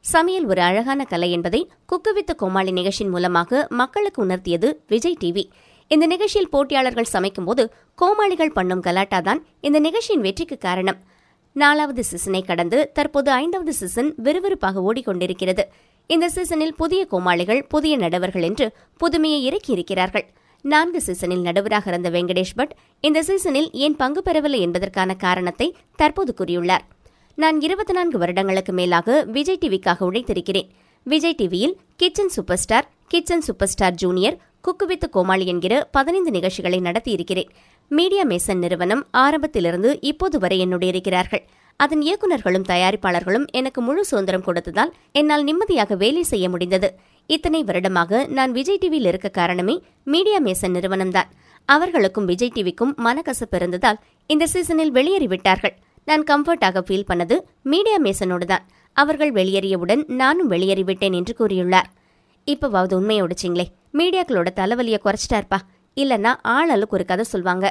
சமையல் ஒரு அழகான கலை என்பதை குக்கு வித் கோமாளி நிகழ்ச்சியின் மூலமாக மக்களுக்கு உணர்த்தியது விஜய் டிவி. இந்த நிகழ்ச்சியில் போட்டியாளர்கள் சமைக்கும்போது கோமாளிகள் பண்ணும் கலாட்டாதான் இந்த நிகழ்ச்சியின் வெற்றிக்கு காரணம். 4வது சீசனை கடந்து தற்போது 5வது சீசன் விறுவிறுப்பாக ஓடிக்கொண்டிருக்கிறது. இந்த சீசனில் புதிய கோமாளிகள், புதிய நடுவர்கள் என்று புதுமையை இறக்கியிருக்கிறார்கள். 4 சீசனில் நடுவராக இருந்த வெங்கடேஷ் பட் இந்த சீசனில் ஏன் பங்கு பெறவில்லை என்பதற்கான காரணத்தை தற்போது கூறியுள்ளார். நான் 24 வருடங்களுக்கு மேலாக விஜய் டிவிக்காக உழைத்திருக்கிறேன். விஜய் டிவியில் kitchen super star junior, cook with Comali என்கிற 15 நிகழ்ச்சிகளை நடத்தியிருக்கிறேன். மீடியா மேசன் நிறுவனம் ஆரம்பத்திலிருந்து இப்போது வரை என்னோடு இருக்கிறார்கள். அதன் இயக்குநர்களும் தயாரிப்பாளர்களும் எனக்கு முழு சுதந்திரம் கொடுத்ததால் என்னால் நிம்மதியாக வேலை செய்ய முடிந்தது. இத்தனை வருடமாக நான் விஜய் டிவியில் இருக்க காரணமே மீடியா மேசன் நிறுவனம்தான். அவர்களுக்கும் விஜய் டிவிக்கும் மனக்கசப்பு இருந்ததால் இந்த சீசனில் வெளியேறிவிட்டார்கள். நான் கம்ஃபர்ட்டாக ஃபீல் பண்ணது மீடியா மேசனோடு தான். அவர்கள் வெளியேறியவுடன் நானும் வெளியேறிவிட்டேன் என்று கூறியுள்ளார். இப்பவாவது உண்மையை ஒடிச்சிங்களே, மீடியாக்களோட தலைவலியை குறைச்சிட்டார்ப்பா, இல்லைன்னா ஆளாளுக்கு ஒரு கதை சொல்வாங்க.